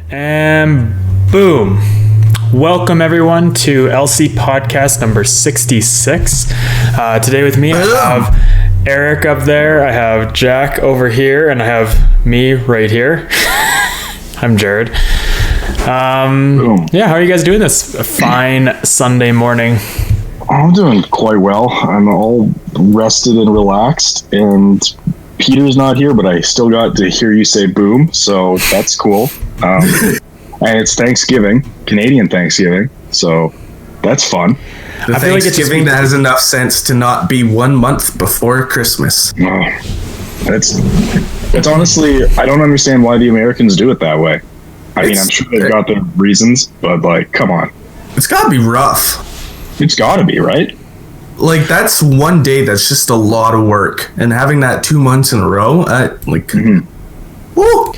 And boom. Welcome everyone to LC Podcast number 66. Today with me I have Erik up there, I have Jack over here, and I have me right here. I'm Jarrod. Yeah, how are you guys doing this fine Sunday morning? I'm doing quite well. I'm all rested and relaxed, and Peter's not here, but I still got to hear you say boom, so that's cool. And it's Thanksgiving, Canadian Thanksgiving, so that's fun. I feel like Thanksgiving that has enough sense to not be 1 month before Christmas. It's honestly, I don't understand why the Americans do it that way. I mean, I'm sure they've got their reasons, but like, come on. It's gotta be rough. It's gotta be, right? Like, that's one day that's just a lot of work, and having that 2 months in a row, woo!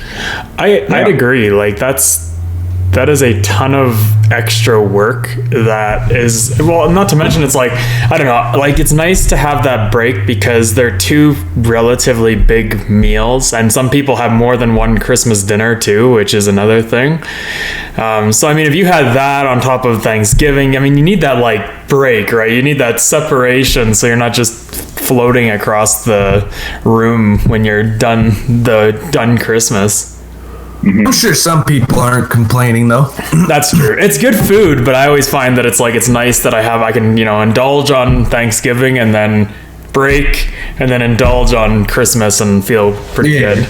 I'd agree. Like, that is a ton of extra work that is, well, not to mention it's like, I don't know, like it's nice to have that break because they're two relatively big meals, and some people have more than one Christmas dinner too, which is another thing. So I mean, if you had that on top of Thanksgiving, I mean, you need that like break, right? You need that separation so you're not just floating across the room when you're done Christmas. Mm-hmm. I'm sure some people aren't complaining though. That's true. It's good food, but I always find that it's nice that I can, indulge on Thanksgiving and then break and then indulge on Christmas and feel pretty good.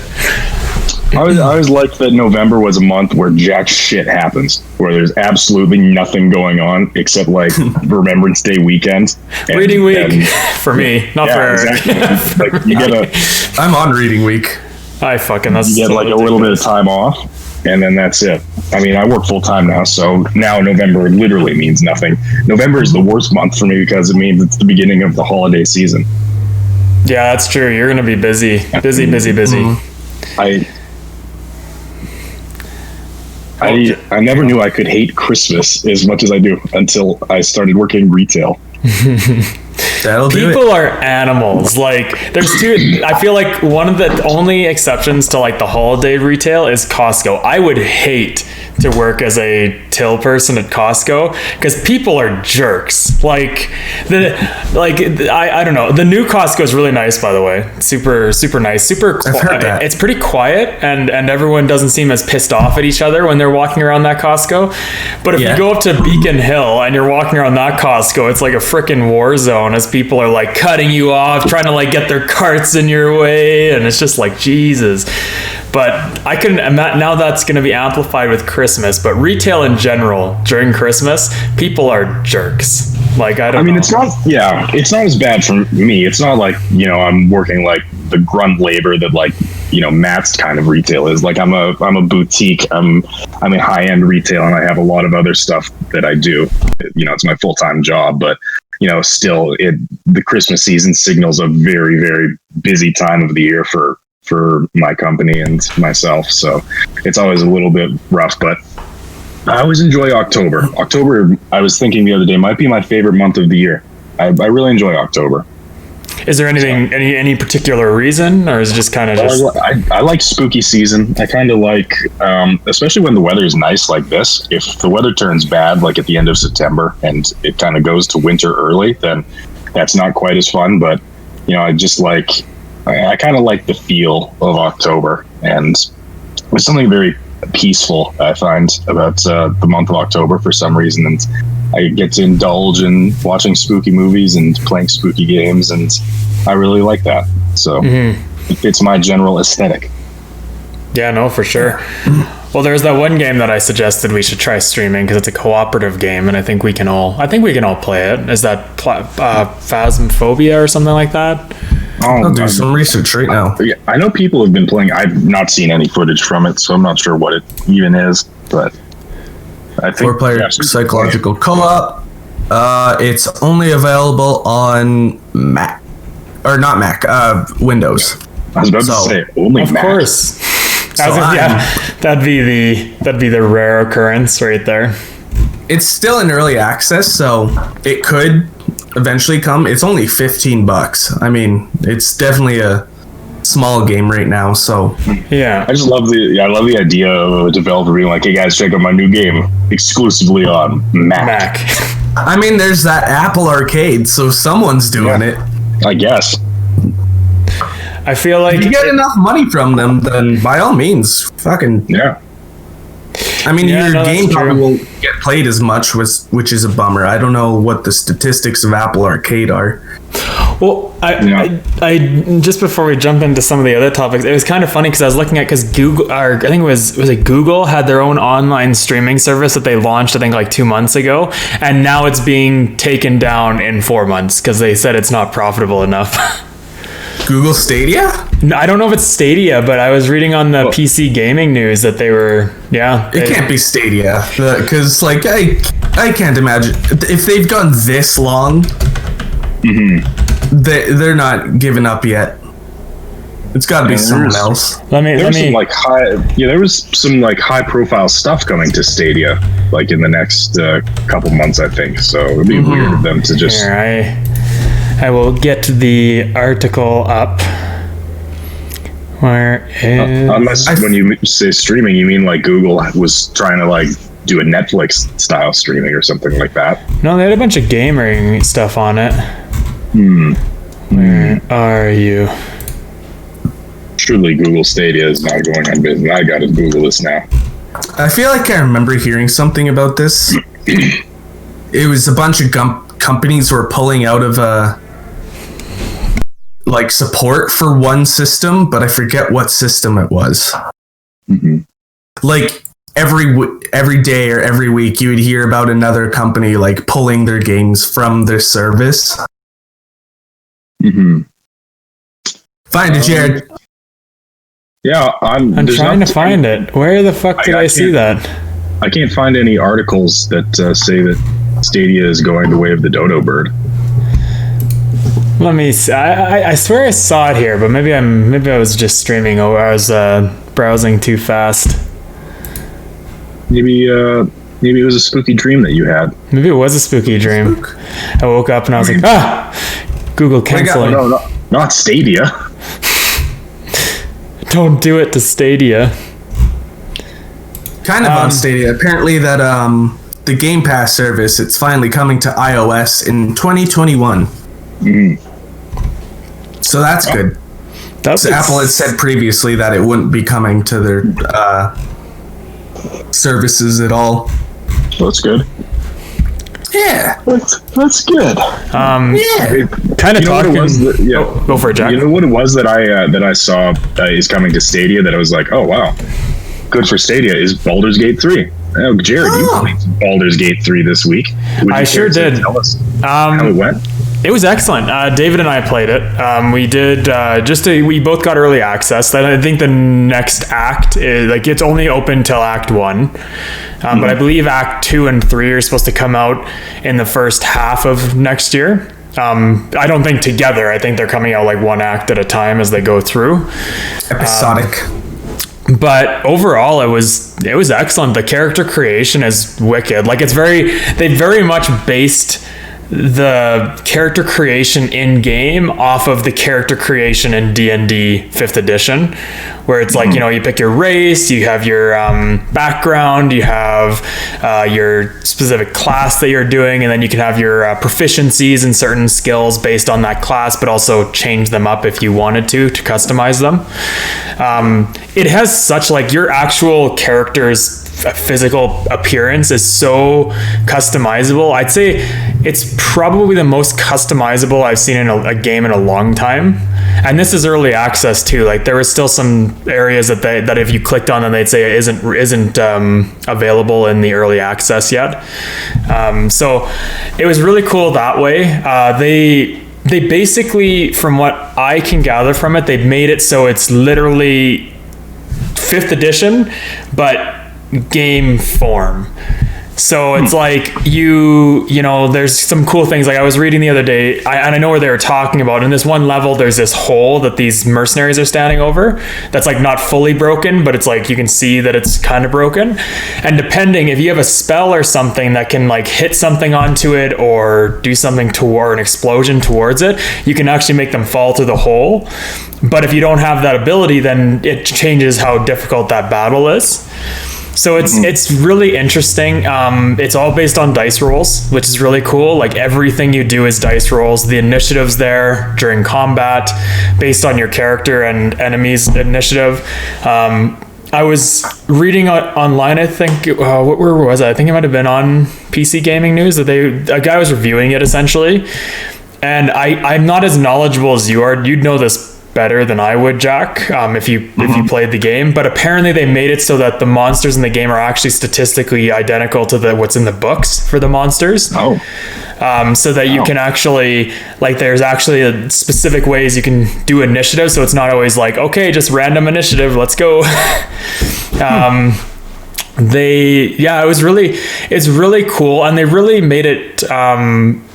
I always liked that November was a month where jack shit happens, where there's absolutely nothing going on except like Remembrance Day weekend. Reading week for me, not for Erik. Exactly. Like, I'm on reading week. You get like a little bit of time off, and then that's it. I mean, I work full time now, so now November literally means nothing. November is the worst month for me because it means it's the beginning of the holiday season. Yeah, that's true. You're gonna be busy. Mm-hmm. I never knew I could hate Christmas as much as I do until I started working retail. People are animals. Like, there's two. I feel like one of the only exceptions to like the holiday retail is Costco. I would hate to work as a till person at Costco because people are jerks. I don't know. The new Costco is really nice, by the way. Super nice. I've heard that. It's pretty quiet, and everyone doesn't seem as pissed off at each other when they're walking around that Costco. But if you go up to Beacon Hill and you're walking around that Costco, it's like a freaking war zone as people are like cutting you off, trying to like get their carts in your way, and it's just like Jesus. But I couldn't imagine, now that's going to be amplified with Christmas, but retail in general during Christmas, people are jerks. Like, I mean, it's not as bad for me. It's not like, I'm working like the grunt labor that like, Matt's kind of retail is. Like, I'm a boutique, I'm in high-end retail, and I have a lot of other stuff that I do. It's my full-time job, but still the Christmas season signals a very, very busy time of the year for my company and myself, so it's always a little bit rough, but I always enjoy October. October, I was thinking the other day, might be my favorite month of the year. I really enjoy October. Is there anything, any particular reason, or is it just kind of I like spooky season. I kind of like, especially when the weather is nice like this. If the weather turns bad, like at the end of September, and it kind of goes to winter early, then that's not quite as fun, but I kind of like the feel of October, and there's something very peaceful I find about the month of October for some reason, and I get to indulge in watching spooky movies and playing spooky games, and I really like that. So It fits my general aesthetic. Yeah, no, for sure. Well, there's that one game that I suggested we should try streaming because it's a cooperative game, and I think we can all play it. Is that Phasmophobia or something like that? I'll do some research right now. Yeah, I know people have been playing. I've not seen any footage from it, so I'm not sure what it even is. But I think 4-player psychological co-op. It's only available on Mac, or not Mac, Windows. I was about to say only Mac. Of course. That'd be the rare occurrence right there. It's still in early access, so it could eventually come. It's only $15. I mean, it's definitely a small game right now. So Yeah. I just love the idea of a developer being like, hey guys, check out my new game exclusively on Mac. I mean, there's that Apple Arcade, so someone's doing it. I guess. I feel like If you get enough money from them, then by all means, fucking. Yeah. I mean, Yeah, your no, game that's probably true. won't get played as much, which is a bummer. I don't know what the statistics of Apple Arcade are. Well, Yeah. I just before we jump into some of the other topics, it was kind of funny because I was looking at because Google, or I think was it Google had their own online streaming service that they launched, I think like 2 months ago, and now it's being taken down in 4 months because they said it's not profitable enough. Google Stadia? No, I don't know if it's Stadia, but I was reading on the PC gaming news that they were, It can't be Stadia, because like I can't imagine if they've gone this long. They're not giving up yet. It's got to be someone else. There was some high profile stuff coming to Stadia like in the next couple months, I think. So it'd be weird of them to just. Here, I will get the article up. Where is... Unless when you say streaming, you mean like Google was trying to like do a Netflix style streaming or something like that. No, they had a bunch of gaming stuff on it. Where are you? Truly, Google Stadia is not going on business. I gotta Google this now. I feel like I remember hearing something about this. It was a bunch of companies were pulling out of like support for one system, but I forget what system it was. Like every day or every week, you would hear about another company like pulling their games from their service. Find it, Jarrod. Yeah, I'm trying to find it. Where the fuck did I see that? I can't find any articles that say that Stadia is going the way of the dodo bird. Let me see. I swear I saw it here, but maybe I was just streaming or I was browsing too fast. Maybe it was a spooky dream that you had. Maybe it was a spooky dream. I woke up and I was like, Google canceling. No, not Stadia. Don't do it to Stadia. Kind of on Stadia. Apparently that the Game Pass service, it's finally coming to iOS in 2021. So that's good. Apple had said previously that it wouldn't be coming to their services at all. Well, that's good. Yeah, that's good. yeah. Kind of talking. Go for it, Jack. You know what it was that I saw is coming to Stadia that I was like, oh wow, good for Stadia is Baldur's Gate 3. Oh, Jarrod, you played Baldur's Gate 3 this week. I sure did. Tell us how it went. It was excellent. David and I played it. We did we both got early access. I think the next act is like it's only open till Act 1, but I believe Act 2 and 3 are supposed to come out in the first half of next year. I don't think together. I think they're coming out like one act at a time as they go through. Episodic. But overall, it was excellent. The character creation is wicked. Like they very much based the character creation in game off of the character creation in D&D 5th edition, where it's like, you pick your race, you have your background, you have your specific class that you're doing, and then you can have your proficiencies in certain skills based on that class, but also change them up if you wanted to customize them. It has such like your actual character's physical appearance is so customizable. I'd say it's probably the most customizable I've seen in a game in a long time. And this is early access too. Like there was still some areas that if you clicked on them, they'd say it isn't available in the early access yet. So it was really cool that way. They basically, from what I can gather from it, they've made it so it's literally 5th edition, but game form. So it's like you know, there's some cool things. Like I was reading the other day, and I know where they were talking about. In this one level, there's this hole that these mercenaries are standing over. That's like not fully broken, but it's like you can see that it's kind of broken. And depending if you have a spell or something that can like hit something onto it or do something toward an explosion towards it, you can actually make them fall through the hole. But if you don't have that ability, then it changes how difficult that battle is. So it's really interesting. It's all based on dice rolls, which is really cool. Like everything you do is dice rolls. The initiative's there during combat based on your character and enemy's initiative. I was reading online, I think, where was I? I think it might have been on PC Gaming News that a guy was reviewing it essentially. And I'm not as knowledgeable as you are. You'd know this better than I would, Jack, if you played the game. But apparently they made it so that the monsters in the game are actually statistically identical to what's in the books for the monsters. So that you can actually, like, there's actually specific ways you can do initiative. So it's not always like, okay, just random initiative, let's go. It's really cool, and they really made it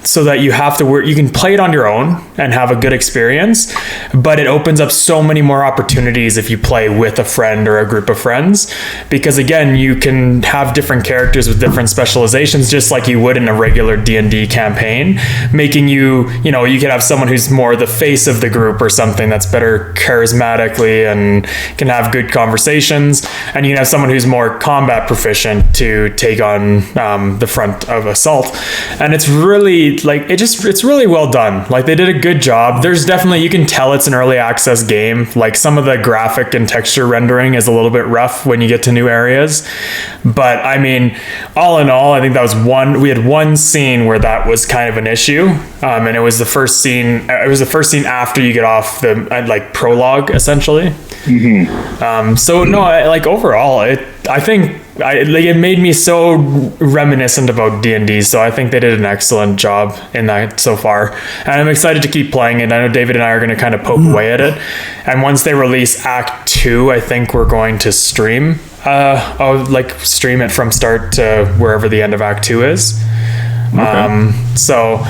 so that you have to work. You can play it on your own and have a good experience, but it opens up so many more opportunities if you play with a friend or a group of friends, because again, you can have different characters with different specializations, just like you would in a regular D&D campaign, making you could have someone who's more the face of the group or something that's better charismatically and can have good conversations, and you can have someone who's more combat proficient to take on the front of assault. And it's really it's really well done. Like they did a good job. There's definitely, you can tell it's an early access game. Like some of the graphic and texture rendering is a little bit rough when you get to new areas, but I mean, all in all, I think that was we had one scene where that was kind of an issue, and it was the first scene after you get off the like prologue essentially. So no, overall, I think it made me so reminiscent about D&D, so I think they did an excellent job in that so far, and I'm excited to keep playing it. I know David and I are going to kind of poke away at it, and once they release Act 2, I think we're going to stream it from start to wherever the end of Act 2 is. So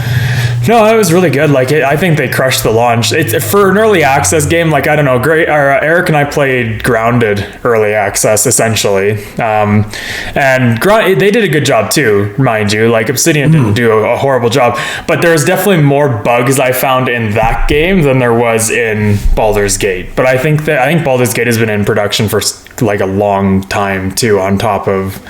no, it was really good. I think they crushed the launch. It's for an early access game. I don't know. Erik and I played Grounded early access essentially, and they did a good job too, mind you. Obsidian didn't do a horrible job, but there's definitely more bugs I found in that game than there was in Baldur's Gate. But I think Baldur's Gate has been in production for a long time too, on top of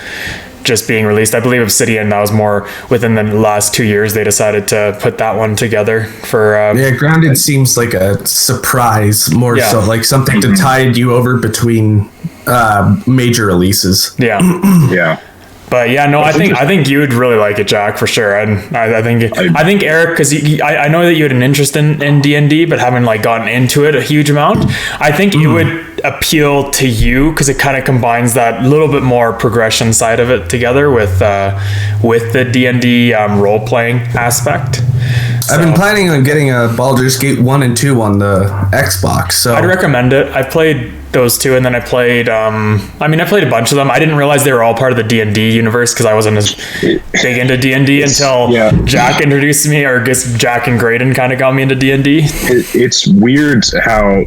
just being released. I believe Obsidian, that was more within the last 2 years they decided to put that one together for Grounded seems like a surprise, more so like something to tide you over between major releases. But yeah, no, I think you would really like it, Jack, for sure. And I think Erik, because I know that you had an interest in D&D, but haven't gotten into it a huge amount. I think it would appeal to you because it kind of combines that little bit more progression side of it together with the D&D role playing aspect. I've been planning on getting a Baldur's Gate 1 and 2 on the Xbox, so I'd recommend it. I played those two, and then I played I played a bunch of them. I didn't realize they were all part of the D&D universe because I wasn't as big into D&D until Jack introduced me, or I guess Jack and Graydon kind of got me into D&D. It's weird how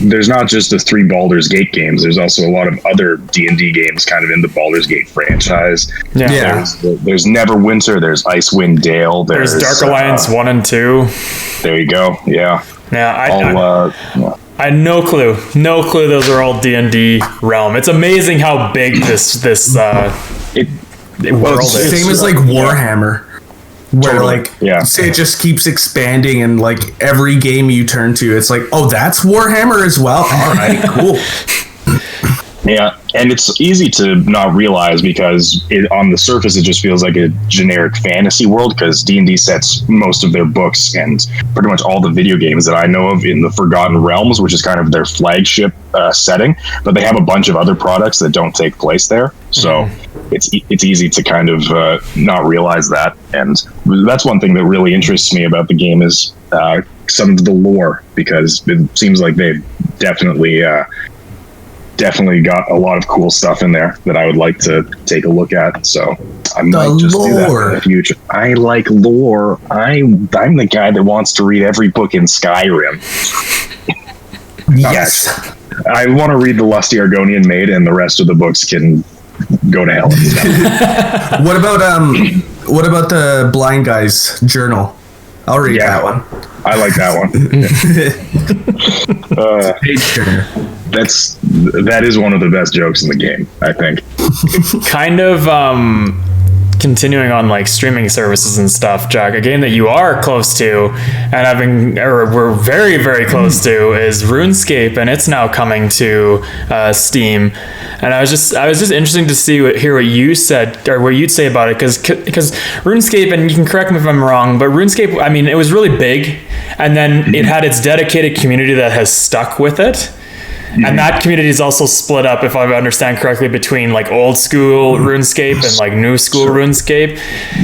there's not just the 3 Baldur's Gate games, there's also a lot of other D&D games kind of in the Baldur's Gate franchise. There's Neverwinter, there's Icewind Dale, there's Dark Alliance 1 and 2. There you go. I had no clue those are all D&D realm. It's amazing how big this world is. Same as Warhammer, where say it just keeps expanding, and every game you turn to, it's that's Warhammer as well. All right, cool. Yeah, and it's easy to not realize because on the surface it just feels like a generic fantasy world, because D&D sets most of their books and pretty much all the video games that I know of in the Forgotten Realms, which is kind of their flagship setting, but they have a bunch of other products that don't take place there. So it's easy to kind of not realize that, and that's one thing that really interests me about the game is some of the lore, because it seems like they've definitely definitely got a lot of cool stuff in there that I would like to take a look at. So I might just do that in the future. I like lore. I'm the guy that wants to read every book in Skyrim. Yes. I want to read The Lusty Argonian Maid, and the rest of the books can go to hell. What about the Blind Guy's Journal? I'll read that one. I like that one. That is one of the best jokes in the game, I think. Kind of continuing on like streaming services and stuff, Jack, a game that you are close to and we're very, very close to is RuneScape, and it's now coming to Steam. And I was just interested to hear what you said, or what you'd say about it, because RuneScape, and you can correct me if I'm wrong, but RuneScape, I mean, it was really big, and then it had its dedicated community that has stuck with it. And that community is also split up, if I understand correctly, between like old school RuneScape and like new school RuneScape.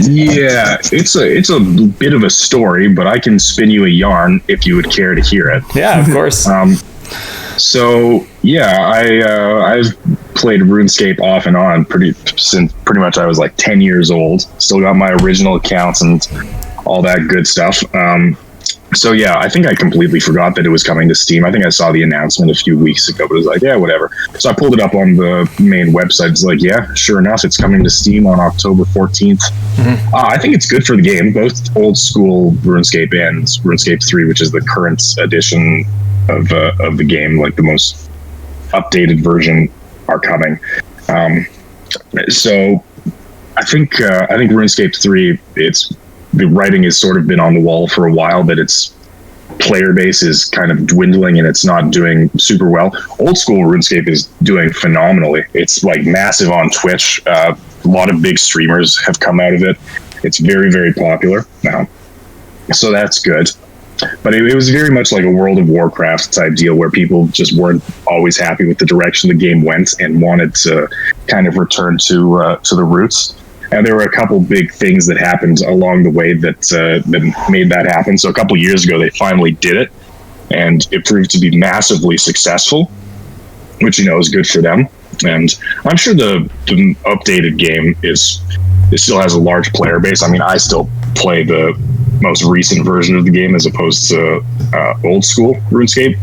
Yeah, it's a bit of a story, but I can spin you a yarn if you would care to hear it. Yeah, of course. So yeah, I've played RuneScape off and on since pretty much I was like 10 years old. Still got my original accounts and all that good stuff. So yeah, I think I completely forgot that it was coming to Steam. I think I saw the announcement a few weeks ago, but it was like, yeah, whatever. So I pulled it up on the main website. It's like, yeah, sure enough, it's coming to Steam on October 14th. Mm-hmm. I think it's good for the game, both old school RuneScape and RuneScape 3, which is the current edition of the game, like the most updated version are coming. So I think RuneScape 3, the writing has sort of been on the wall for a while that its player base is kind of dwindling and it's not doing super well. Old school RuneScape is doing phenomenally. It's like massive on Twitch. A lot of big streamers have come out of it. It's very, very popular now. So that's good. But it was very much like a World of Warcraft type deal where people just weren't always happy with the direction the game went and wanted to kind of return to the roots. And there were a couple big things that happened along the way that made that happen. So a couple years ago, they finally did it, and it proved to be massively successful, which, is good for them. And I'm sure the updated game it still has a large player base. I mean, I still play the most recent version of the game as opposed to old school RuneScape.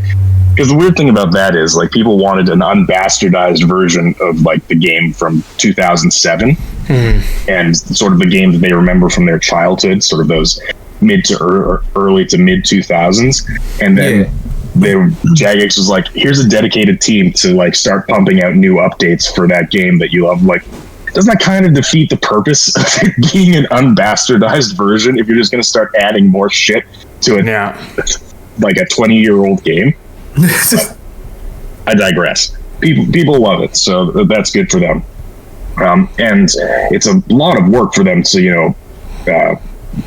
Because the weird thing about that is, like, people wanted an unbastardized version of, like, the game from 2007 and sort of the game that they remember from their childhood, sort of those mid to early to mid 2000s. And then Jagex was like, here's a dedicated team to, like, start pumping out new updates for that game that you love. Like, doesn't that kind of defeat the purpose of it being an unbastardized version if you're just going to start adding more shit to it, like a 20-year-old game? I digress. People love it, so that's good for them. And it's a lot of work for them to,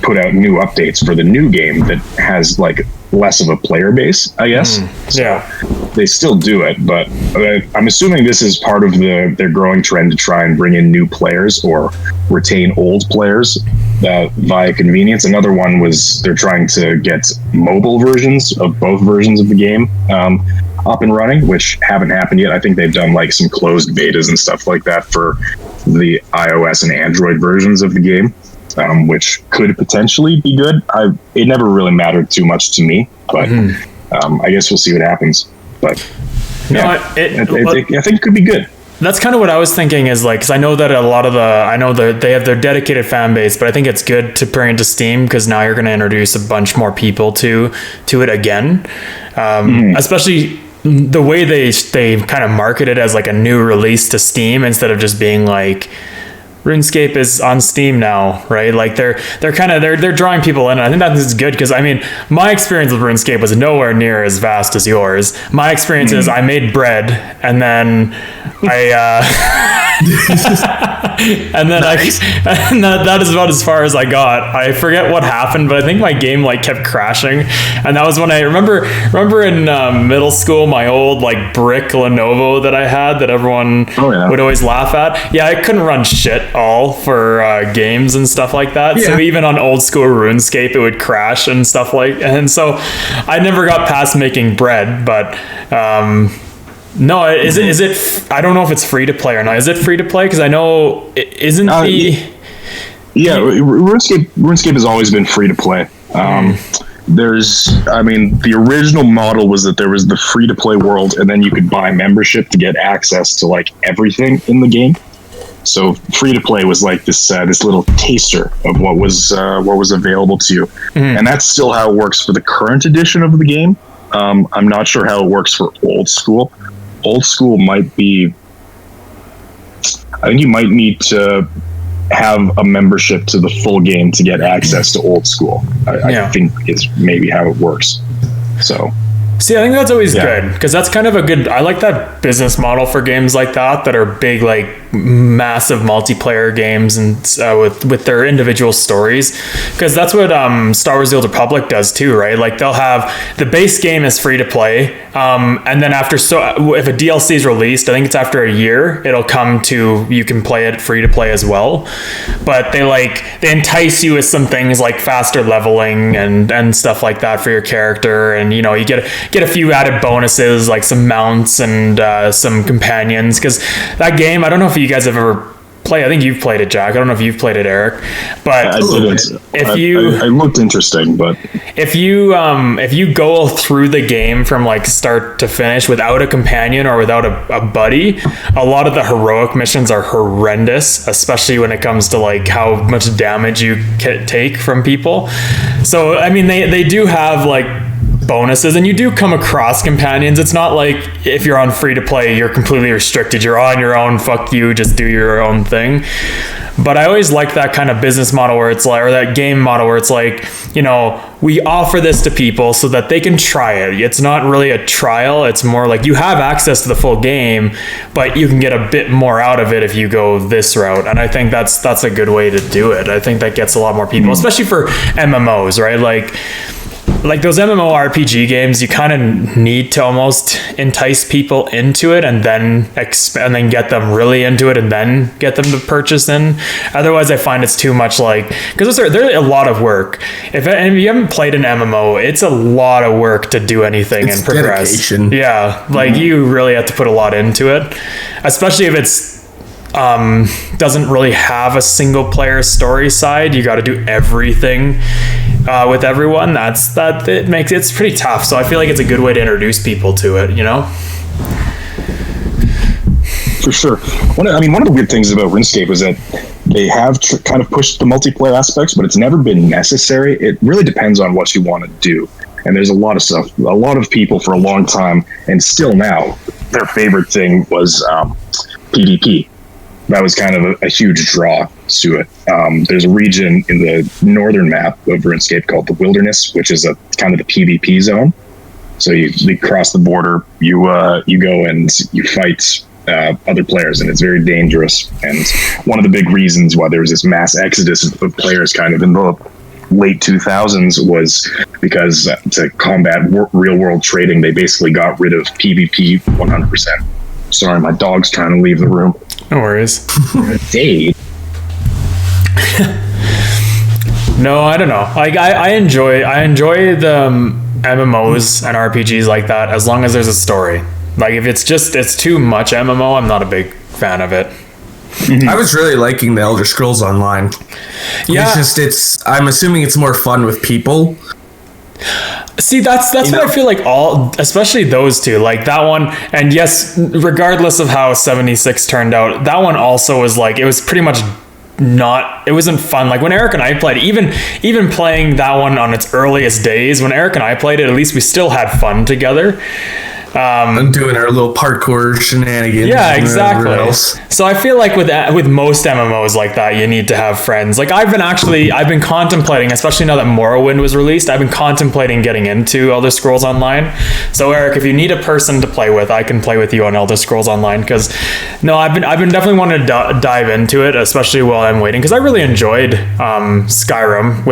put out new updates for the new game that has like less of a player base, I guess. Yeah. They still do it, but I'm assuming this is part of their growing trend to try and bring in new players or retain old players via convenience. Another one was they're trying to get mobile versions of both versions of the game up and running, which haven't happened yet. I think they've done like some closed betas and stuff like that for the iOS and Android versions of the game. Which could potentially be good. It never really mattered too much to me, but I guess we'll see what happens. But I think it could be good. That's kind of what I was thinking is like, because I know that they have their dedicated fan base, but I think it's good to bring it to Steam because now you're going to introduce a bunch more people to it again, especially the way they kind of market it as like a new release to Steam instead of just being like, RuneScape is on Steam now, right? Like they're drawing people in. And I think that is good because I mean, my experience with RuneScape was nowhere near as vast as yours. My experience is I made bread and then that is about as far as I got. I forget what happened, but I think my game like kept crashing, and that was when I remember in middle school my old like brick Lenovo that I had that everyone would always laugh at. Yeah, I couldn't run shit all for games and stuff like that. Yeah. So even on old school RuneScape it would crash and stuff and so I never got past making bread, but No, is it? I don't know if it's free to play or not. Is it free to play? Because I know it isn't the. Yeah, RuneScape has always been free to play. The original model was that there was the free to play world, and then you could buy membership to get access to like everything in the game. So free to play was like this little taster of what was available to you, and that's still how it works for the current edition of the game. I'm not sure how it works for old school. Old school might be. I think you might need to have a membership to the full game to get access to old school. I think is maybe how it works. So. See, I think that's always good, because that's kind of I like that business model for games like that are big, like massive multiplayer games and with their individual stories, because that's what Star Wars: The Old Republic does too, right? Like they'll have the base game is free to play, and then if a DLC is released, I think it's after a year, it'll come to you can play it free to play as well. But they entice you with some things like faster leveling and stuff like that for your character, and you get a few added bonuses like some mounts and some companions, because that game, I don't know if you guys have ever played. I think you've played it, Jack. I don't know if you've played it, Erik, but I didn't. It looked interesting, but if you go through the game from like start to finish without a companion or without a buddy, a lot of the heroic missions are horrendous, especially when it comes to like how much damage you can take from people. So I mean, they do have like bonuses, and you do come across companions. It's not like if you're on free to play you're completely restricted, you're on your own, fuck you, just do your own thing. But I always like that kind of business model where it's like, or that game model where it's like, we offer this to people so that they can try it. It's not really a trial, it's more like you have access to the full game, but you can get a bit more out of it if you go this route. And I think that's a good way to do it. I think that gets a lot more people, especially for MMOs, right? Like those MMORPG games, you kind of need to almost entice people into it and then get them really into it and then get them to purchase in. Otherwise, I find it's too much because they're a lot of work. If you haven't played an MMO, it's a lot of work to do anything and progress. Dedication. Yeah, you really have to put a lot into it, especially if it's doesn't really have a single player story side. You got to do everything with everyone. It's pretty tough. So I feel like it's a good way to introduce people to it, For sure. One of the weird things about RuneScape is that they have kind of pushed the multiplayer aspects, but it's never been necessary. It really depends on what you want to do. And there's a lot of stuff. A lot of people for a long time, and still now, their favorite thing was PvP. That was kind of a huge draw to it. There's a region in the northern map of RuneScape called the Wilderness, which is a kind of the PvP zone. So you cross the border, you go and you fight other players, and it's very dangerous. And one of the big reasons why there was this mass exodus of players kind of in the late 2000s was because to combat real world trading, they basically got rid of PvP 100%. Sorry, my dog's trying to leave the room. No worries. Dave. No, I don't know. Like I enjoy the MMOs and RPGs like that as long as there's a story. Like if it's too much MMO, I'm not a big fan of it. I was really liking the Elder Scrolls Online. Yeah, I'm assuming it's more fun with people. See, that's what I feel like especially those two, like that one, and yes, regardless of how 76 turned out, that one also was like, it was pretty much it wasn't fun. Like when Erik and I played, even playing that one on its earliest days, when Erik and I played it, at least we still had fun together. And doing our little parkour shenanigans. Yeah, exactly. So I feel like with most MMOs like that, you need to have friends. Like I've been contemplating, especially now that Morrowind was released, I've been contemplating getting into Elder Scrolls Online. So Erik, if you need a person to play with, I can play with you on Elder Scrolls Online, because I've been definitely wanting to dive into it, especially while I'm waiting, because I really enjoyed Skyrim.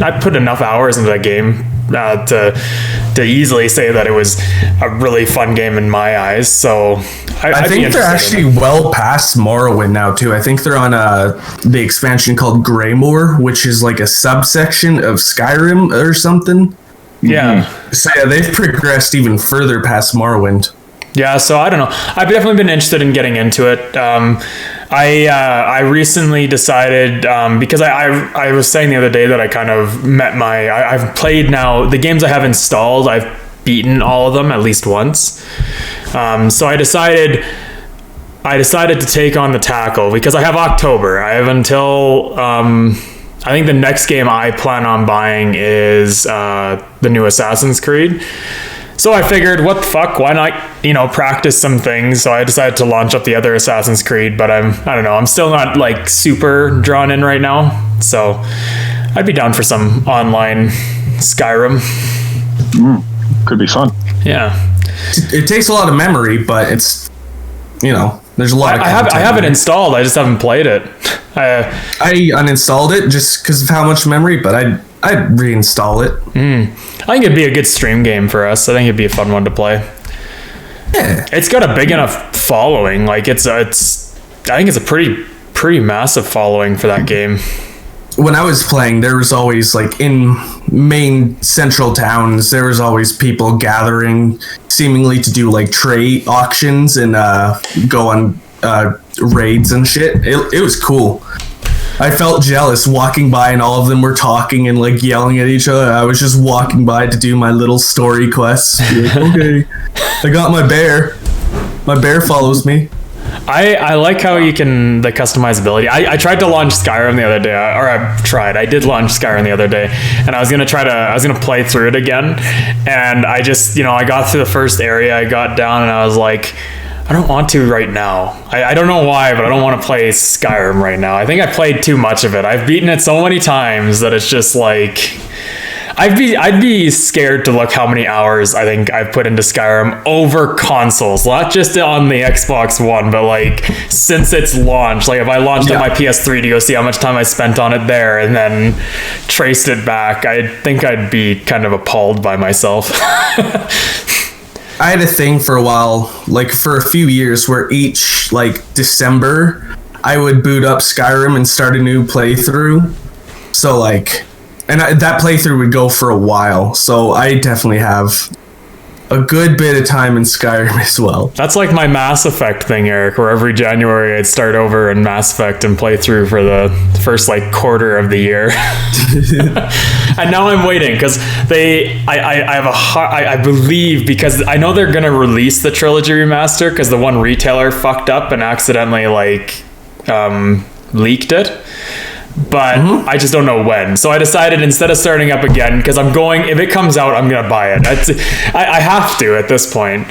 I put enough hours into that game to easily say that it was a really fun game in my eyes. So I think they're actually well past Morrowind now too. I think they're on the expansion called Greymoor, which is like a subsection of Skyrim or something. Yeah. So yeah, they've progressed even further past Morrowind. Yeah, so I don't know. I've definitely been interested in getting into it. I recently decided, because I was saying the other day that I kind of I've played now, the games I have installed, I've beaten all of them at least once. So I decided to take on the tackle because I have October. I have until, I think the next game I plan on buying is the new Assassin's Creed. So I figured, what the fuck, why not, practice some things? So I decided to launch up the other Assassin's Creed, but I don't know, I'm still not like super drawn in right now. So I'd be down for some online Skyrim. Could be fun. Yeah. It takes a lot of memory, but it's, there's a lot of I have it installed, I just haven't played it. I uninstalled it just because of how much memory, but I'd reinstall it. I think it'd be a good stream game for us. I think it'd be a fun one to play. Yeah. It's got a big enough following. Like I think it's a pretty massive following for that game. When I was playing, there was always, like, in main central towns, there was always people gathering seemingly to do, like, trade auctions and go on raids and shit. It was cool. I felt jealous walking by and all of them were talking and like yelling at each other. I was just walking by to do my little story quests. Like, okay, I got my bear. My bear follows me. I like how you can, the customizability. I tried to launch Skyrim the other day, I did launch Skyrim the other day, and I was gonna play through it again, and I just, I got through the first area, I got down and I was like, I don't want to right now. I don't know why, but I don't want to play Skyrim right now. I think I played too much of it. I've beaten it so many times that it's just like, I'd be scared to look how many hours I think I've put into Skyrim over consoles, not just on the Xbox One, but like since its launch. Like if I launched on my PS3 to go see how much time I spent on it there and then traced it back, I think I'd be kind of appalled by myself. I had a thing for a while, like for a few years, where each like December I would boot up Skyrim and start a new playthrough. So like, that playthrough would go for a while. So I definitely have a good bit of time in Skyrim as well. That's like my Mass Effect thing, Eric, where every January I'd start over in Mass Effect and play through for the first like quarter of the year. And now I'm waiting because I believe, because I know they're gonna release the trilogy remaster because the one retailer fucked up and accidentally like leaked it. But I just don't know when. So I decided instead of starting up again, because if it comes out, I'm going to buy it. I have to at this point.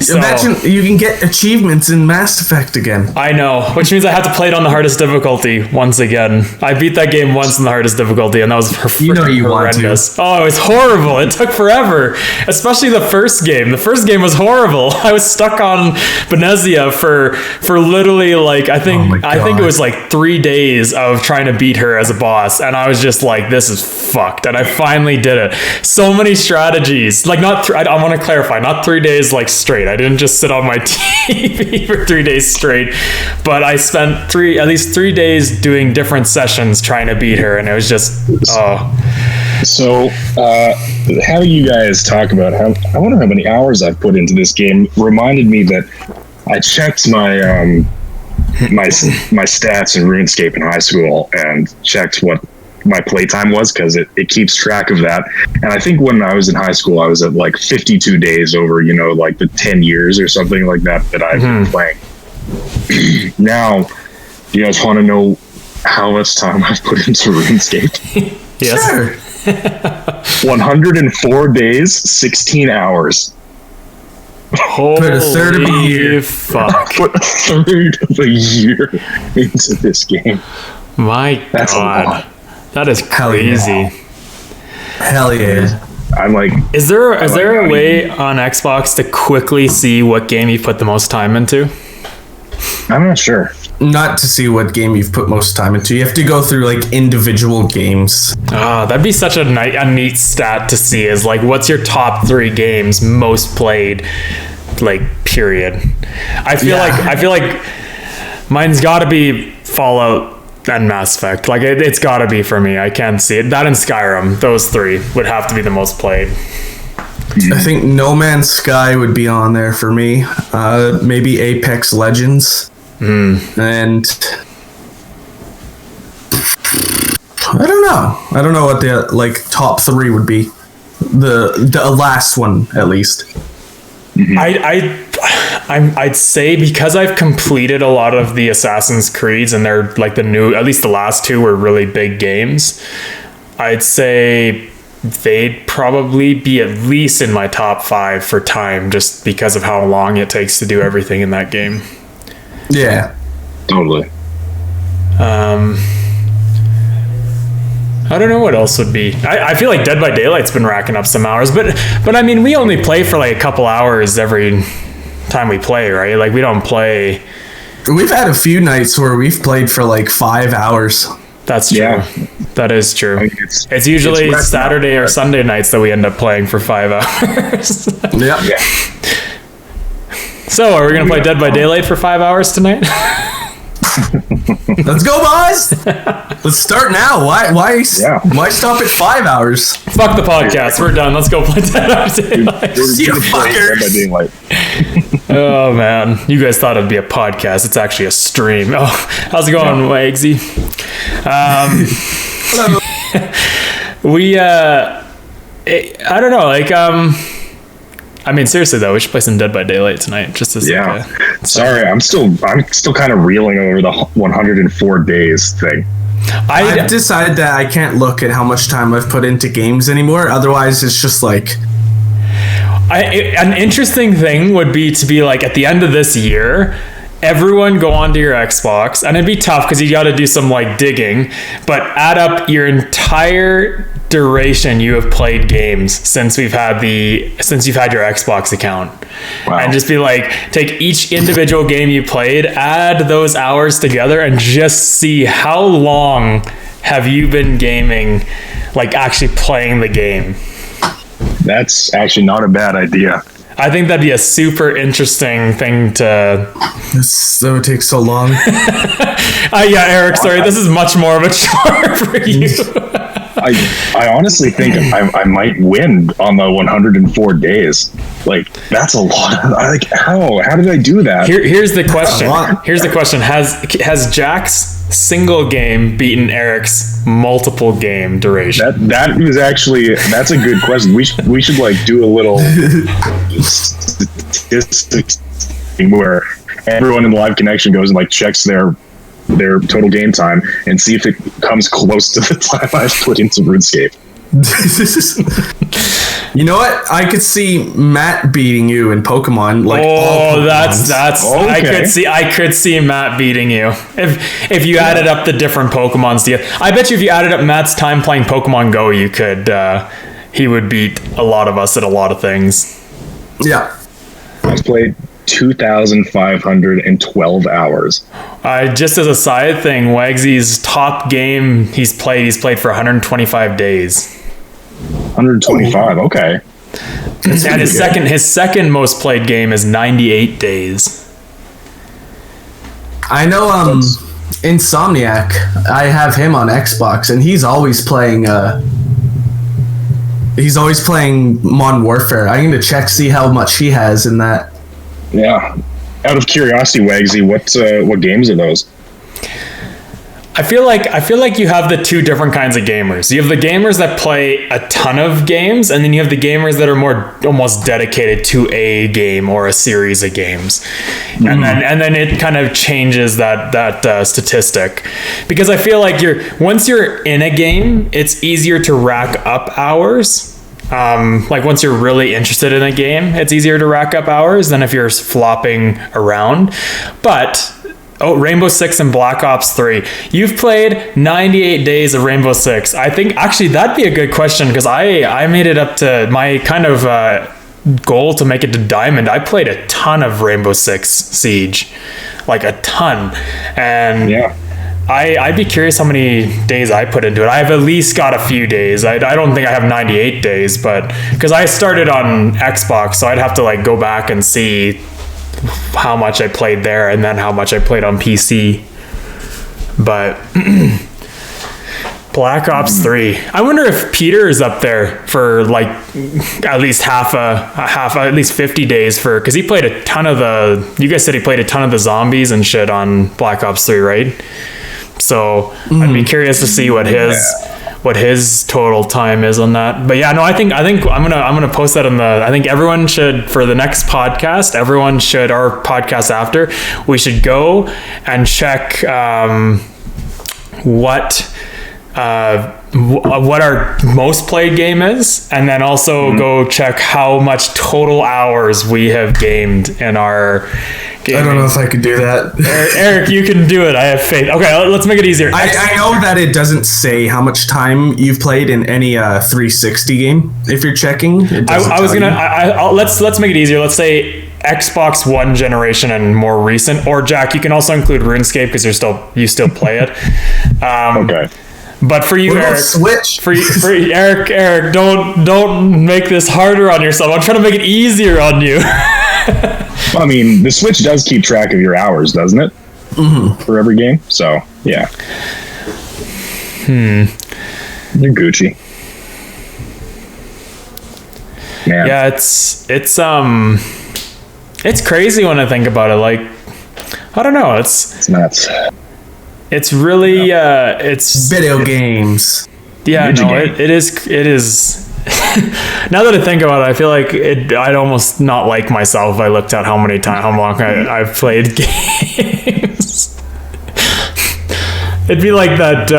Imagine you can get achievements in Mass Effect again. I know, which means I have to play it on the hardest difficulty once again. I beat that game once in the hardest difficulty, and that was horrendous. Oh, it was horrible. It took forever, especially the first game. The first game was horrible. I was stuck on Benezia for literally like I think it was like 3 days of trying to beat her as a boss, and I was just like, this is fucked. And I finally did it. So many strategies, like I want to clarify, not 3 days like straight. I didn't just sit on my TV for 3 days straight, but I spent at least 3 days doing different sessions trying to beat her, and it was just So, how you guys talk about I wonder how many hours I've put into this game reminded me that I checked my stats in RuneScape in high school and checked what my playtime was, because it keeps track of that. And I think when I was in high school, I was at like 52 days over, like the 10 years or something like that I've been playing. Now, do you guys want to know how much time I've put into RuneScape? Yes. Sure. 104 days, 16 hours. Holy put a third of a year. Fuck. Put a third of a year into this game. That's God. A lot. That is crazy. Hell yeah. I'm like, is there a way on Xbox to quickly see what game you put the most time into? I'm not sure. Not to see what game you've put most time into. You have to go through like individual games. That'd be such a neat stat to see, is like, what's your top 3 games most played, like, period. I feel like mine's got to be Fallout and Mass Effect. Like it's got to be for me. I can't see it. That and Skyrim, those 3 would have to be the most played. I think No Man's Sky would be on there for me. Maybe Apex Legends. And I don't know. I don't know what the top 3 would be. The last one, at least. I'd say because I've completed a lot of the Assassin's Creeds and they're like the new, at least the last 2 were really big games. I'd say they'd probably be at least in my top 5 for time, just because of how long it takes to do everything in that game. Yeah, totally. I don't know what else would be. I feel like Dead by Daylight's been racking up some hours, but I mean, we only play for like a couple hours every time we play, right? Like, we don't play. We've had a few nights where we've played for like 5 hours. That's true. Yeah. That is true. It's usually Saturday or Sunday nights that we end up playing for 5 hours. Yeah. So, are we going to play Dead by Daylight for 5 hours tonight? Let's go, boys! Let's start now. Why stop at 5 hours? Fuck the podcast. We're done. Let's go play Dead by Daylight. See you fuckers! Oh, man. You guys thought it'd be a podcast. It's actually a stream. Oh, how's it going, Wagsy? I don't know, like, I mean, seriously though, we should play some Dead by Daylight tonight, just as Sorry, I'm still kind of reeling over the 104 days thing. I've decided that I can't look at how much time I've put into games anymore. Otherwise, it's just like. An interesting thing would be to be like, at the end of this year, everyone go onto your Xbox, and it'd be tough because you got to do some like digging, but add up your entire duration you have played games since you've had your Xbox account. Wow. And just be like, take each individual game you played, add those hours together, and just see how long have you been gaming, like actually playing the game. That's actually not a bad idea. I think that'd be a super interesting thing to. So it takes so long. Yeah, Eric, sorry, this is much more of a chore for you. I honestly think I might win on the 104 days. Like, that's a lot. Like, how did I do that? Here's the question. Here's the question. Has Jack's single game beaten Eric's multiple game duration? That's a good question. We should like do a little statistics thing where everyone in the live connection goes and like checks their total game time and see if it comes close to the time I've put into RuneScape. You know what? I could see Matt beating you in Pokemon. Like, that's okay. I could see Matt beating you if you added up the different Pokemons to you. I bet you if you added up Matt's time playing Pokemon Go, you could he would beat a lot of us at a lot of things. Yeah, I've played 2,512 hours. Just as a side thing, Wagsy's top game he's played for 125 days. 125, okay. And his second most played game is 98 days. I know Insomniac, I have him on Xbox, and he's always playing Modern Warfare. I need to check, see how much he has in that. Yeah. Out of curiosity, Wagsy, what games are those? I feel like you have the two different kinds of gamers. You have the gamers that play a ton of games, and then you have the gamers that are more almost dedicated to a game or a series of games. Mm-hmm. And then it kind of changes that statistic, because I feel like once you're in a game, it's easier to rack up hours. Like once you're really interested in a game, it's easier to rack up hours than if you're flopping around. But Rainbow Six and Black Ops 3. You've played 98 days of Rainbow Six. I think actually that'd be a good question, because I made it up to my kind of goal to make it to Diamond. I played a ton of Rainbow Six Siege, like a ton. And yeah. I'd be curious how many days I put into it. I've at least got a few days. I don't think I have 98 days, but because I started on Xbox, so I'd have to like go back and see how much I played there and then how much I played on PC. But Black Ops 3. I wonder if Peter is up there for like at least at least 50 days because he played a ton of you guys said he played a ton of the zombies and shit on Black Ops 3, right? So I'd be curious to see what his total time is on that. But yeah, no, I think I'm gonna post that I think everyone should, for the next podcast, our podcast after, we should go and check what our most played game is, and then also go check how much total hours we have gamed in our gaming. I don't know if I could do that. Erik, you can do it. I have faith. Okay, let's make it easier. I know that it doesn't say how much time you've played in any 360 game. If you're checking, let's make it easier. Let's say Xbox One generation and more recent, or Jack, you can also include RuneScape because you still play it. Okay. But for you, Erik, Switch. for Erik, don't make this harder on yourself. I'm trying to make it easier on you. Well, I mean, the Switch does keep track of your hours, doesn't it? Mm-hmm. For every game. So yeah. You're Gucci. Man. Yeah, it's crazy when I think about it. Like, I don't know. It's nuts. It's really it's video games. Yeah, no, it is. Now that I think about it, I feel like I'd almost not like myself if I looked at how long I've played games. It'd be like that.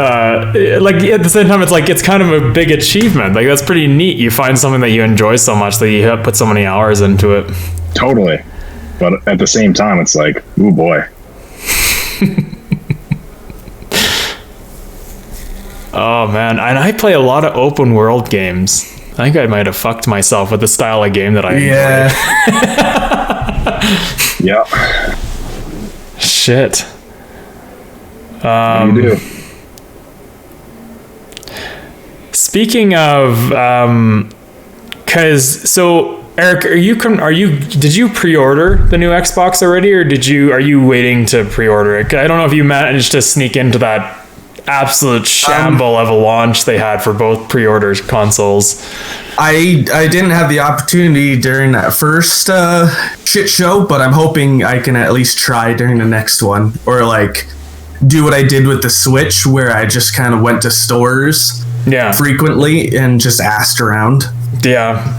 Like at the same time, it's kind of a big achievement. Like that's pretty neat. You find something that you enjoy so much that you have put so many hours into it. Totally, but at the same time, it's like, ooh boy. Oh man, and I play a lot of open world games. I think I might have fucked myself with the style of game that I enjoy. Yeah. Shit. You do. Speaking of, Erik, did you pre-order the new Xbox already, or are you waiting to pre-order it? I don't know if you managed to sneak into that absolute shamble of a launch they had for both pre-order consoles. I didn't have the opportunity during that first shit show, but I'm hoping I can at least try during the next one, or like do what I did with the Switch, where I just kind of went to stores frequently and just asked around. Yeah,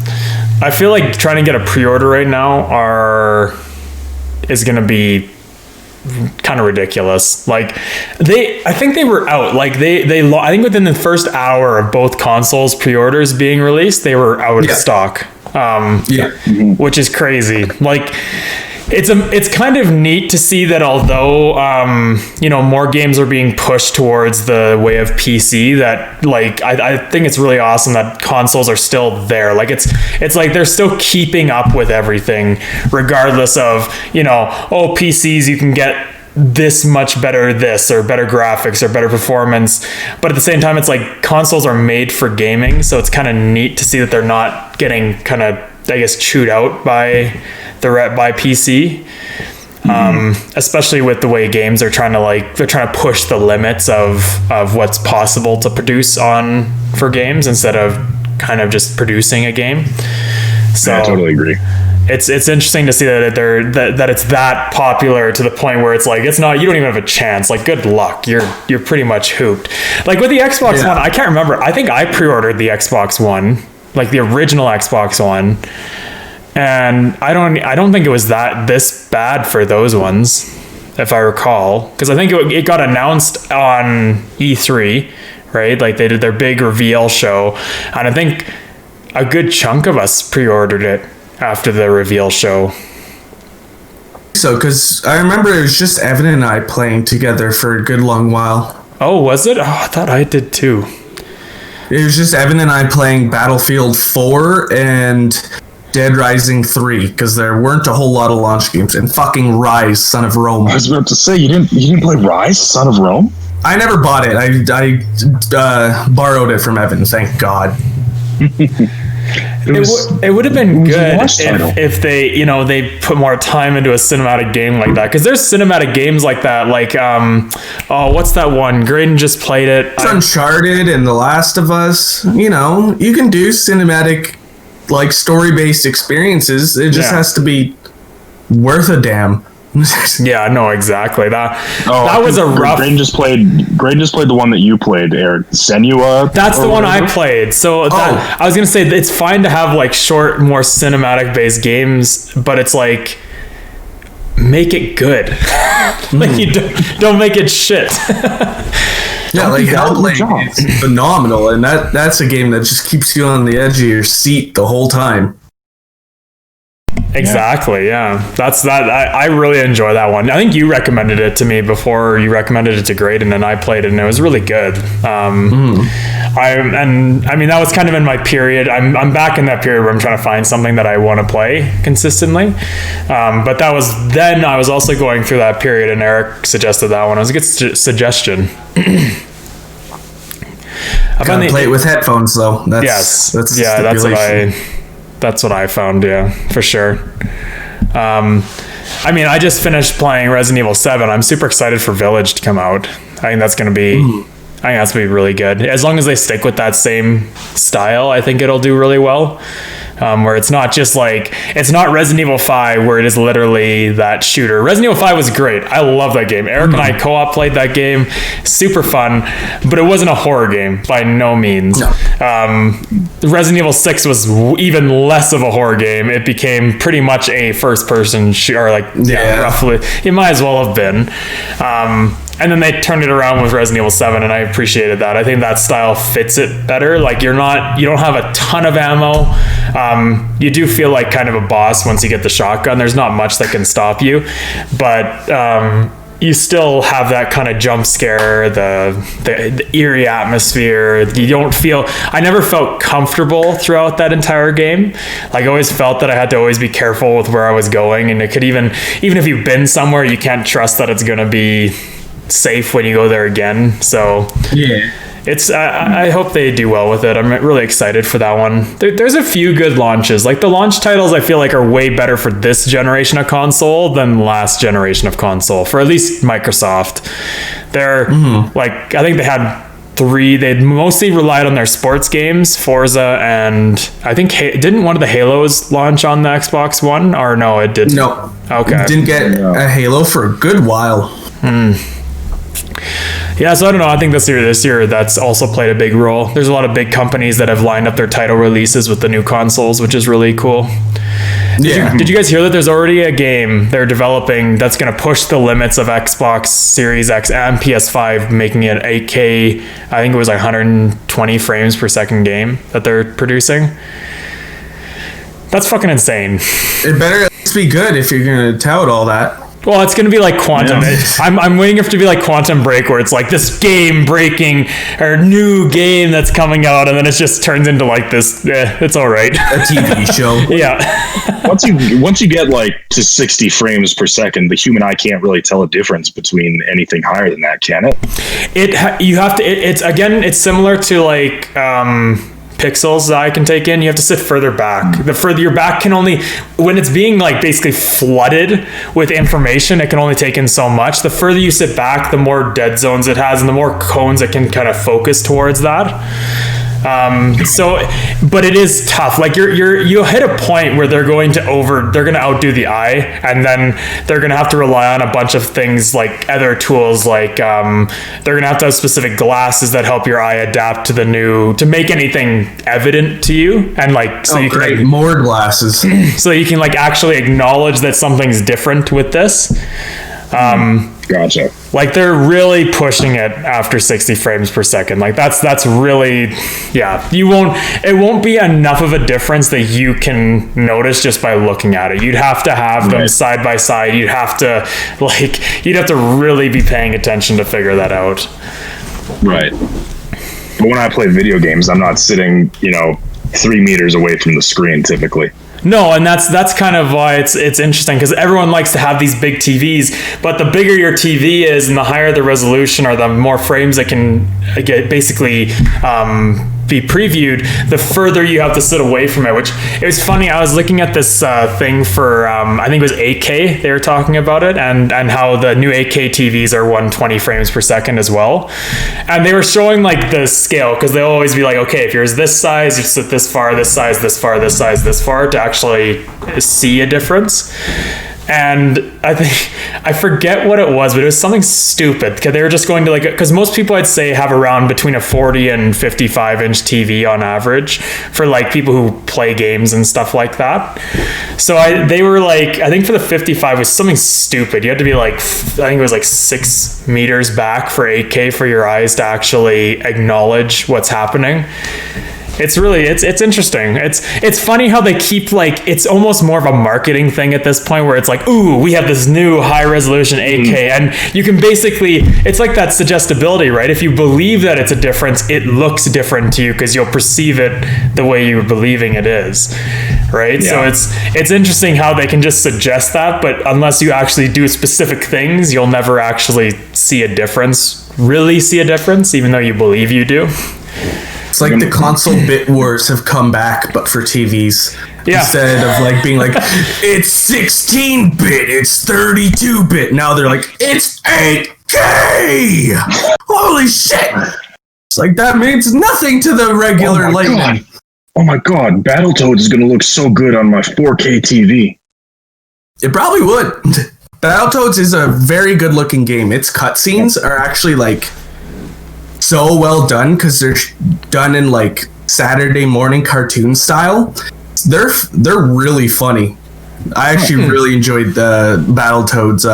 I feel like trying to get a pre-order right now is gonna be kind of ridiculous. Like I think they were out. Like I think within the first hour of both consoles pre-orders being released, they were out of stock. Which is crazy. Like it's kind of neat to see that although more games are being pushed towards the way of PC, that like I think it's really awesome that consoles are still there. Like it's like they're still keeping up with everything, regardless of PCs you can get this much better or better graphics or better performance, but at the same time it's like consoles are made for gaming, so it's kind of neat to see that they're not getting kind of, I guess, chewed out by PC. Especially with the way games are trying to push the limits of what's possible to produce for games instead of kind of just producing a game. So I totally agree. It's interesting to see that it's that popular to the point where it's like you don't even have a chance. Like, good luck. You're pretty much hooped. Like with the Xbox One, I can't remember. I think I pre-ordered the Xbox One, like the original Xbox One. And I don't think it was this bad for those ones, if I recall, because I think it got announced on E3, right? Like they did their big reveal show, and I think a good chunk of us pre-ordered it after the reveal show. So, because I remember it was just Evan and I playing together for a good long while. Oh, was it? Oh, I thought I did too. It was just Evan and I playing Battlefield 4 and Dead Rising 3, because there weren't a whole lot of launch games, and fucking Rise, Son of Rome. I was about to say, you didn't play Rise, Son of Rome? I never bought it. I borrowed it from Evan, thank God. It would have been good if they, you know, they put more time into a cinematic game like that. Because there's cinematic games like that. Like, what's that one? Graydon just played it. It's Uncharted and The Last of Us. You know, you can do cinematic, like, story-based experiences. It just has to be worth a damn. Yeah, no, exactly. That was a rough. Graydon just played the one that you played, Erik. Senua. That's the one I played. So I was gonna say it's fine to have like short, more cinematic based games, but it's like make it good. Like you don't make it shit. Yeah, like Hellblade is phenomenal, and that's a game that just keeps you on the edge of your seat the whole time. Exactly. Yeah. That's that. I really enjoy that one. I think you recommended it to me before you recommended it to Graydon, and I played it and it was really good. I mean, that was kind of in my period. I'm back in that period where I'm trying to find something that I want to play consistently. But that was then I was also going through that period, and Erik suggested that one. It was a good suggestion. Gotta play it with headphones though. That's what I found, yeah, for sure. I mean, I just finished playing Resident Evil 7. I'm super excited for Village to come out. I think that's going to be really good. As long as they stick with that same style, I think it'll do really well. Where it's not just like, it's not Resident Evil 5 where it is literally that shooter. Resident Evil 5 was great. I love that game. Erik and I co-op played that game. Super fun, but it wasn't a horror game by no means. No. Resident Evil 6 was even less of a horror game. It became pretty much a first-person shooter, roughly. It might as well have been. And then they turned it around with Resident Evil 7, and I appreciated that. I think that style fits it better. Like you don't have a ton of ammo. You do feel like kind of a boss once you get the shotgun. There's not much that can stop you, but you still have that kind of jump scare, the eerie atmosphere. I never felt comfortable throughout that entire game. Like I always felt that I had to always be careful with where I was going, and it could even if you've been somewhere, you can't trust that it's going to be safe when you go there again. So yeah, it's I hope they do well with it. I'm really excited for that one. There's a few good launches. Like the launch titles I feel like are way better for this generation of console than last generation of console, for at least Microsoft. They're like, I think they had 3. They'd mostly relied on their sports games, Forza, and I think didn't one of the Halos launch on the Xbox One? Or no, it didn't. No. Okay. Didn't get a Halo for a good while. Yeah, so I don't know. I think this year that's also played a big role. There's a lot of big companies that have lined up their title releases with the new consoles, which is really cool. Did you guys hear that there's already a game they're developing that's going to push the limits of Xbox Series X and PS5, making it 8K, I think it was like 120 frames per second game that they're producing? That's fucking insane. It better at least be good if you're going to tout all that. Well, it's going to be like Quantum. Yeah. I'm waiting for it to be like Quantum Break, where it's like this game-breaking or new game that's coming out, and then it just turns into like this. It's all right. A TV show. Yeah. Once you get like to 60 frames per second, the human eye can't really tell a difference between anything higher than that, can it? It's similar to like pixels that I can take in. You have to sit further back. The further your back can only, when it's being like basically flooded with information, it can only take in so much. The further you sit back, the more dead zones it has, and the more cones it can kind of focus towards that. But it is tough. Like you'll hit a point where they're going to outdo the eye, and then they're going to have to rely on a bunch of things like other tools, like they're going to have specific glasses that help your eye adapt to to make anything evident to you, and like so can more glasses, so you can like actually acknowledge that something's different with this. Gotcha. Like they're really pushing it after 60 frames per second. Like that's really, yeah. It won't be enough of a difference that you can notice just by looking at it. You'd have to have them side by side. You'd have to really be paying attention to figure that out. Right. But when I play video games, I'm not sitting, 3 meters away from the screen typically. No, and that's kind of why it's interesting, because everyone likes to have these big TVs, but the bigger your TV is and the higher the resolution or the more frames it can get basically be previewed, the further you have to sit away from it, which it was funny. I was looking at this thing for, I think it was 8K. They were talking about it and how the new 8K TVs are 120 frames per second as well. And they were showing like the scale, because they'll always be like, okay, if you're this size, you sit this far, this size, this far, this size, this far, to actually see a difference. And I forget what it was, but it was something stupid, because they were just going to like, because most people I'd say have around between a 40 and 55 inch TV on average for like people who play games and stuff like that. So they were like, I think for the 55 was something stupid. You had to be like, I think it was like 6 meters back for 8K for your eyes to actually acknowledge what's happening. It's really, it's interesting. It's funny how they keep like, it's almost more of a marketing thing at this point, where it's like, ooh, we have this new high resolution 8K, and you can basically, it's like that suggestibility, right? If you believe that it's a difference, it looks different to you because you'll perceive it the way you're believing it is, right? Yeah. So it's interesting how they can just suggest that, but unless you actually do specific things, you'll never actually see a difference, really see a difference, even though you believe you do. It's like the console bit wars have come back, but for TVs. Yeah. Instead of like being like, it's 16-bit, it's 32-bit. Now they're like, it's 8K! Holy shit! It's like, that means nothing to the regular layman. Oh my god, Battletoads is going to look so good on my 4K TV. It probably would. Battletoads is a very good looking game. Its cutscenes are actually like so well done, because they're done in like Saturday morning cartoon style. They're really funny. I actually really enjoyed the Battletoads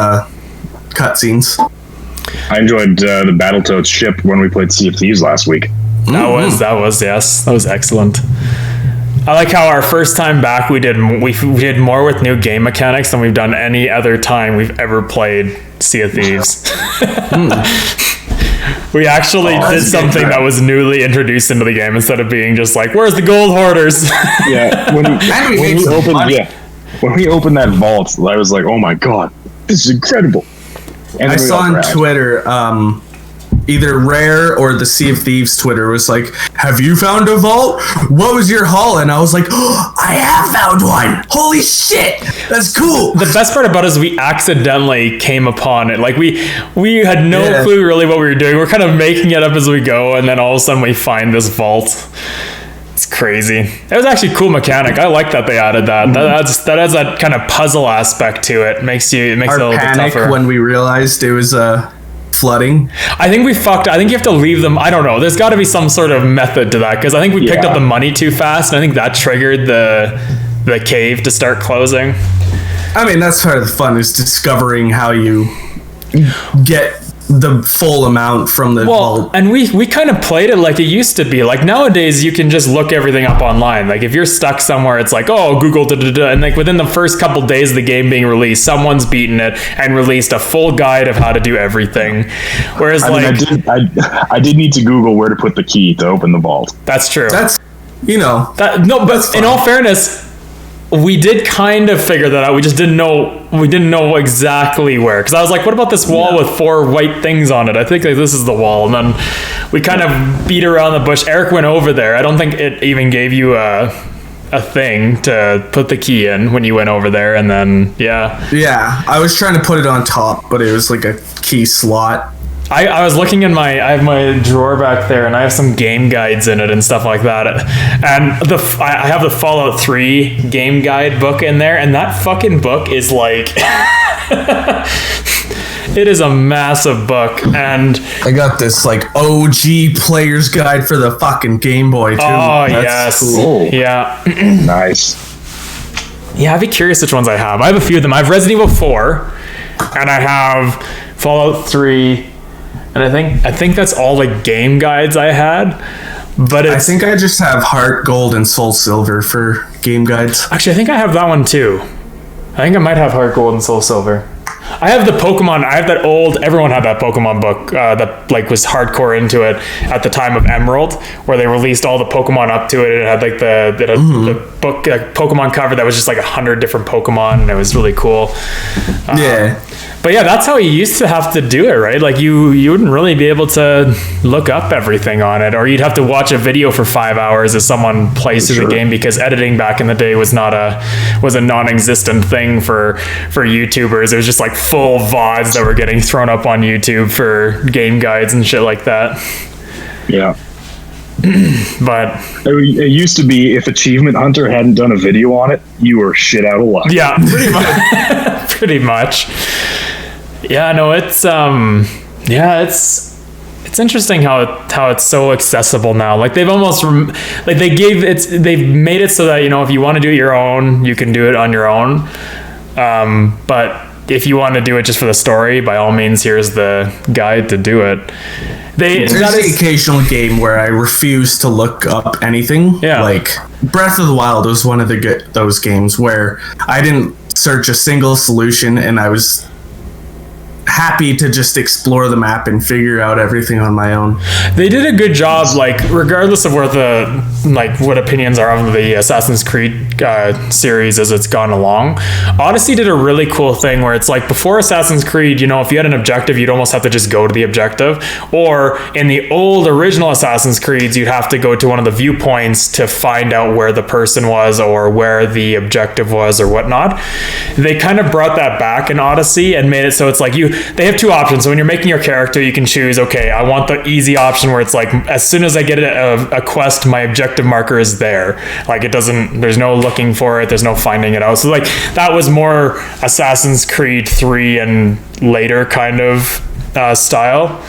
cutscenes. I enjoyed the Battletoads ship when we played Sea of Thieves last week. That was excellent. I like how our first time back we did more with new game mechanics than we've done any other time we've ever played Sea of Thieves. We actually did something that was newly introduced into the game, instead of being just like, where's the gold hoarders? Yeah, when we opened that vault, I was like, oh my god, this is incredible. And I saw on Twitter, either Rare or the Sea of Thieves Twitter was like, have you found a vault? What was your haul? And I was like, oh, I have found one. Holy shit, that's cool. The best part about it is we accidentally came upon it. Like we had no clue really what we were doing. We're kind of making it up as we go, and then all of a sudden we find this vault. It's crazy. It was actually a cool mechanic. I like that they added that. That adds that kind of puzzle aspect to it. It makes it a little bit tougher. When we realized it was flooding. I think you have to leave them. I don't know. There's got to be some sort of method to that, because I think we picked up the money too fast, and I think that triggered the cave to start closing. I mean, that's part of the fun, is discovering how you get the full amount from the vault. And we kind of played it like it used to be. Like nowadays you can just look everything up online. Like if you're stuck somewhere, it's like, oh, Google and like within the first couple days of the game being released, someone's beaten it and released a full guide of how to do everything. Whereas I did need to Google where to put the key to open the vault. That's true. But in all fairness, we did kind of figure that out. We just didn't know exactly where. Because I was like, what about this wall with 4 white things on it? I think like this is the wall. And then we kind of beat around the bush. Eric went over there. I don't think it even gave you a thing to put the key in when you went over there. And then, Yeah, I was trying to put it on top, but it was like a key slot. I was looking in I have my drawer back there, and I have some game guides in it and stuff like that. And I have the Fallout 3 game guide book in there, and that fucking book is like, it is a massive book. And I got this like OG player's guide for the fucking Game Boy too. Oh, that's cool. Yeah. Nice. Yeah, I'd be curious which ones I have. I have a few of them. I have Resident Evil 4, and I have Fallout 3. And I think that's all the game guides I had. But I think I just have Heart Gold and Soul Silver for game guides. Actually, I think I have that one too. I think I might have Heart Gold and Soul Silver. I have the Pokemon. I have that old. Everyone had that Pokemon book that like was hardcore into it at the time of Emerald, where they released all the Pokemon up to it. It had like the book Pokemon cover that was just like 100 different Pokemon, and it was really cool. Yeah. But yeah, that's how you used to have to do it, right? Like you wouldn't really be able to look up everything on it, or you'd have to watch a video for 5 hours as someone plays through the game, because editing back in the day was a non-existent thing for YouTubers. It was just like full VODs that were getting thrown up on YouTube for game guides and shit like that. Yeah. But it used to be, if Achievement Hunter hadn't done a video on it, you were shit out of luck. Yeah, pretty much. Pretty much. Yeah, no, it's it's interesting how it's so accessible now. Like they've almost they've made it so that, you know, if you want to do it your own, you can do it on your own. But if you want to do it just for the story, by all means, here's the guide to do it. There's the occasional game where I refuse to look up anything. Yeah. Like Breath of the Wild was one of those games where I didn't search a single solution, and I was happy to just explore the map and figure out everything on my own. They did a good job, like regardless of where what opinions are of the Assassin's Creed series as it's gone along. Odyssey did a really cool thing where it's like, before Assassin's Creed, you know, if you had an objective, you'd almost have to just go to the objective, or in the old original Assassin's Creeds, you'd have to go to one of the viewpoints to find out where the person was or where the objective was or whatnot. They kind of brought that back in Odyssey and made it so it's like they have two options. So when you're making your character, you can choose, okay, I want the easy option where it's like, as soon as I get a quest, my objective marker is there. Like there's no looking for it, there's no finding it out. So like that was more Assassin's Creed 3 and later kind of style.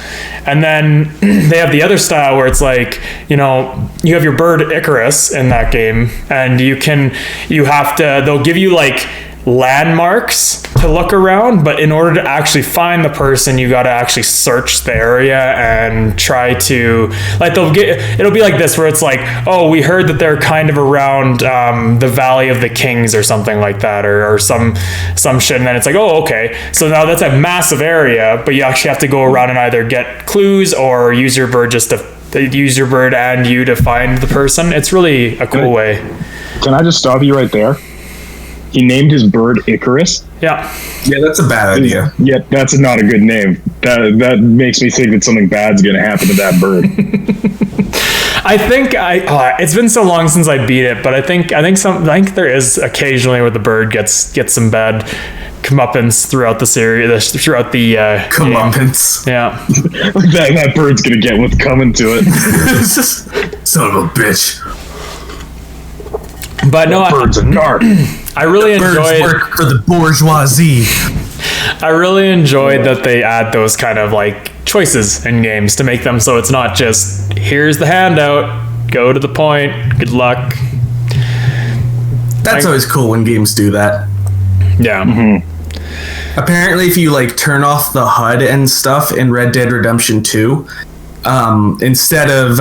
And then they have the other style where it's like, you know, you have your bird Icarus in that game, and they'll give you like landmarks to look around, but in order to actually find the person, you got to actually search the area and try to, like, it'll be like this, where it's like, oh, we heard that they're kind of around the Valley of the Kings or something like that, or some shit, and then it's like, oh, okay, so now that's a massive area, but you actually have to go around and either get clues or use your bird and you to find the person. It's really a cool way. Can I just stop you right there? He named his bird Icarus. Yeah, that's a bad idea. Yeah, that's not a good name. That makes me think that something bad's going to happen to that bird. I think it's been so long since I beat it, but I think there is occasionally where the bird gets some bad comeuppance throughout the series, throughout the comeuppance. Game. Yeah, that bird's going to get what's coming to it. Son of a bitch. But no, birds are narc. I really enjoyed work for the bourgeoisie. I really enjoyed that they add those kind of like choices in games to make them so it's not just, here's the handout, go to the point, good luck. That's always cool when games do that. Yeah. Mm-hmm. Apparently, if you like turn off the HUD and stuff in Red Dead Redemption 2, instead of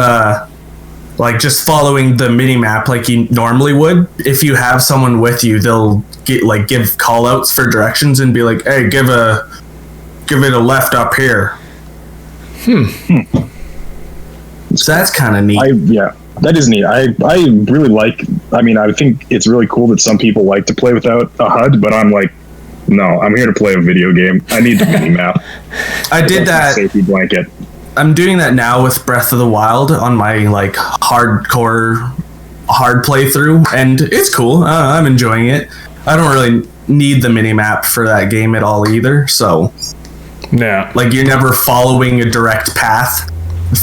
like just following the mini map like you normally would, if you have someone with you, they'll give call outs for directions and be like, hey, give it a left up here. So that's kind of neat. That is neat. I really like, I think it's really cool that some people like to play without a HUD, but I'm like, no, I'm here to play a video game. I need the mini map. I did that safety blanket. I'm doing that now with Breath of the Wild on my like hard playthrough, and it's cool. I'm enjoying it. I don't really need the minimap for that game at all either, so yeah, like you're never following a direct path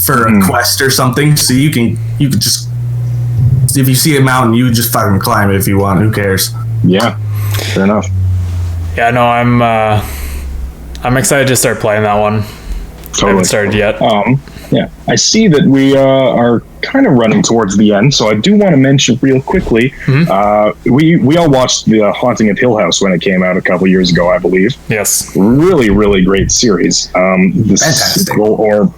for a quest or something, so you can just, if you see a mountain, you just fucking climb it if you want. Who cares? Yeah, fair enough. Yeah, no, I'm excited to start playing that one. Totally. I haven't started yet. Yeah, I see that we are kind of running towards the end, so I do want to mention real quickly. Mm-hmm. We all watched the Haunting of Hill House when it came out a couple years ago, I believe. Yes, really, really great series. The sequel, or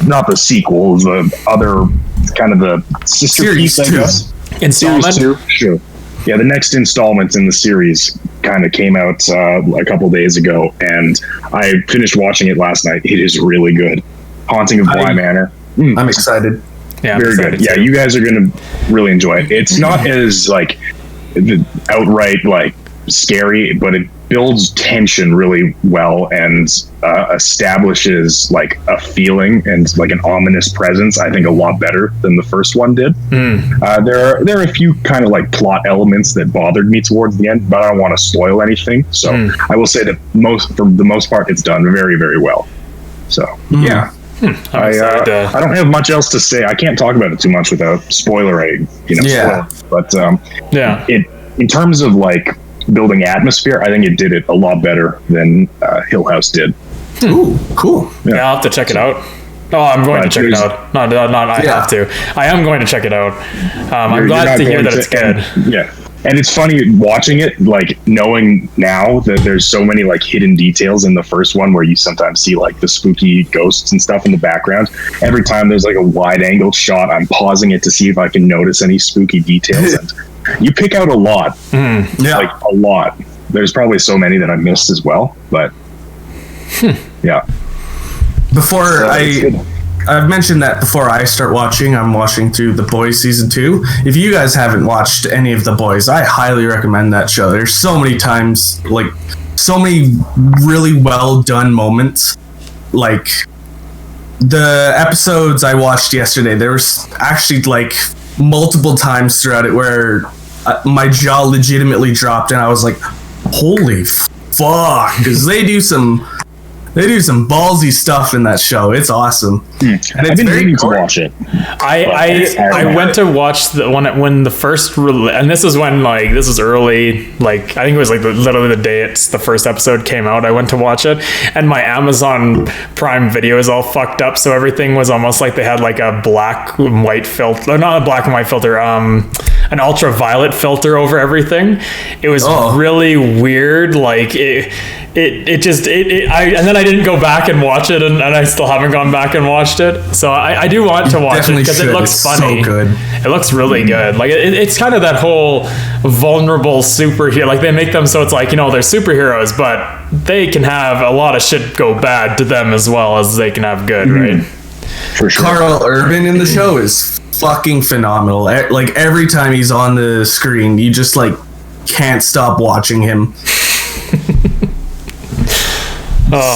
not the sequel, the other kind of the sister series piece, I guess. Installment. Series 2, sure. Yeah, the next installment in the series kind of came out a couple days ago, and I finished watching it last night. It is really good. Haunting of Bly Manor. I'm excited. Yeah, very good. Yeah, you guys are going to really enjoy it. It's not as like the outright like scary, but it builds tension really well and establishes like a feeling and like an ominous presence, I think, a lot better than the first one did. There are a few kind of like plot elements that bothered me towards the end, but I don't want to spoil anything. So I will say that for the most part, it's done very, very well. So yeah. I don't have much else to say. I can't talk about it too much without spoiling, but in terms of like building atmosphere, I think it did it a lot better than Hill House did. Ooh, cool. Yeah, I'll have to check it out. Oh, I'm going to check it out. Not I have to. I am going to check it out. I'm glad to hear that it's good. And it's funny watching it, like knowing now that there's so many like hidden details in the first one where you sometimes see like the spooky ghosts and stuff in the background. Every time there's like a wide angle shot, I'm pausing it to see if I can notice any spooky details. And you pick out a lot, like a lot. There's probably so many that I missed as well, but yeah. I've mentioned that before I start watching, I'm watching through The Boys season 2. If you guys haven't watched any of The Boys, I highly recommend that show. There's so many times, like, so many really well done moments. Like, the episodes I watched yesterday, there was actually, like, multiple times throughout it where my jaw legitimately dropped and I was like, holy fuck, because they do some ballsy stuff in that show. It's awesome. And I've been meaning to watch it. I went to watch the one when the first and this is when like this is early, like I think it was like literally the day the first episode came out. I went to watch it and my Amazon Prime Video is all fucked up, so everything was almost like they had like a black and white filter, not a black and white filter, an ultraviolet filter over everything. It was really weird. Like and then I didn't go back and watch it, and I still haven't gone back and watched it. So I do want to watch it because it looks funny. So good. It looks really good. Like it's kind of that whole vulnerable superhero. Like they make them so it's like, they're superheroes, but they can have a lot of shit go bad to them as well as they can have good, right? For sure. Carl Urban in the show is fucking phenomenal. Like every time he's on the screen, you just like can't stop watching him.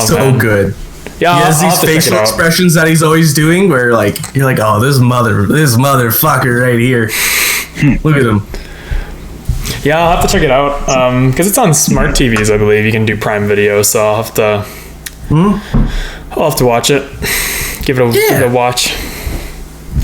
So good. Yeah, he has these facial expressions that he's always doing where like you're like, oh, this motherfucker right here. Look at him. Yeah, I'll have to check it out because it's on smart TVs. I believe you can do Prime Video, so I'll have to watch it. Give it a watch.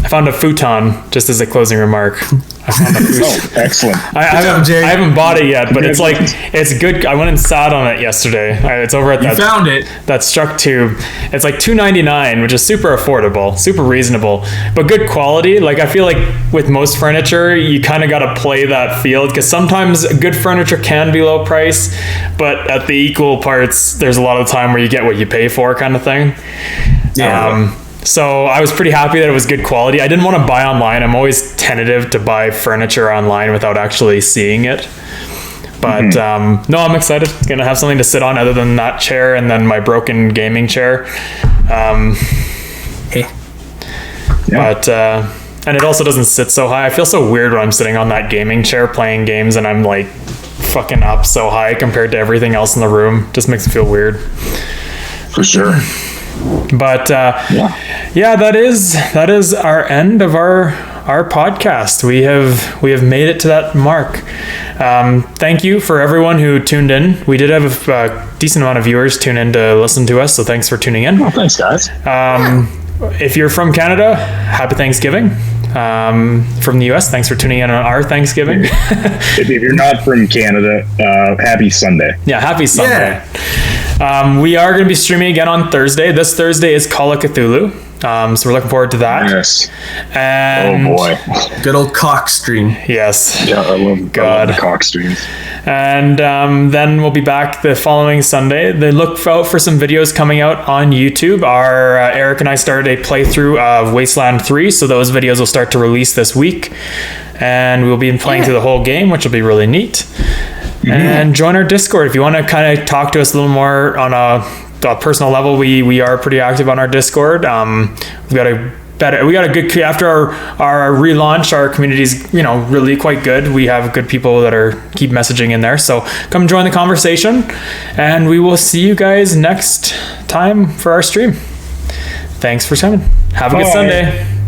I found a futon just as a closing remark. Excellent. I haven't bought it yet, but it's like it's good. I went and sat on it yesterday. It's over at that Struck Tube. It's like $2.99, which is super affordable, super reasonable, but good quality. Like I feel like with most furniture, you kind of got to play that field because sometimes good furniture can be low price, but at the equal parts, there's a lot of time where you get what you pay for, kind of thing. Yeah. So I was pretty happy that it was good quality. I didn't want to buy online. I'm always tentative to buy furniture online without actually seeing it. But no, I'm excited. Gonna have something to sit on other than that chair and then my broken gaming chair. But and it also doesn't sit so high. I feel so weird when I'm sitting on that gaming chair playing games and I'm like fucking up so high compared to everything else in the room. Just makes me feel weird. For sure. But that is our end of our podcast. We have made it to that mark. Thank you for everyone who tuned in. We did have a decent amount of viewers tune in to listen to us, so thanks for tuning in. Well, thanks, guys. If you're from Canada, happy Thanksgiving. From the US, thanks for tuning in on our Thanksgiving. If you're not from Canada, happy Sunday. Yeah, happy Sunday. We are going to be streaming again on Thursday. This Thursday is Call of Cthulhu. So we're looking forward to that. Yes. And oh boy. Good old cock stream. Yes. Yeah, I love the cock streams. And then we'll be back the following Sunday. Look out for some videos coming out on YouTube. Erik and I started a playthrough of Wasteland 3, so those videos will start to release this week. And we'll be playing through the whole game, which will be really neat. And join our Discord if you want to kind of talk to us a little more on a personal level. We are pretty active on our Discord. We've got a better. We got a good, after our relaunch, our community's, you know, really quite good. We have good people that are keep messaging in there. So come join the conversation, and we will see you guys next time for our stream. Thanks for coming. Have a good Sunday.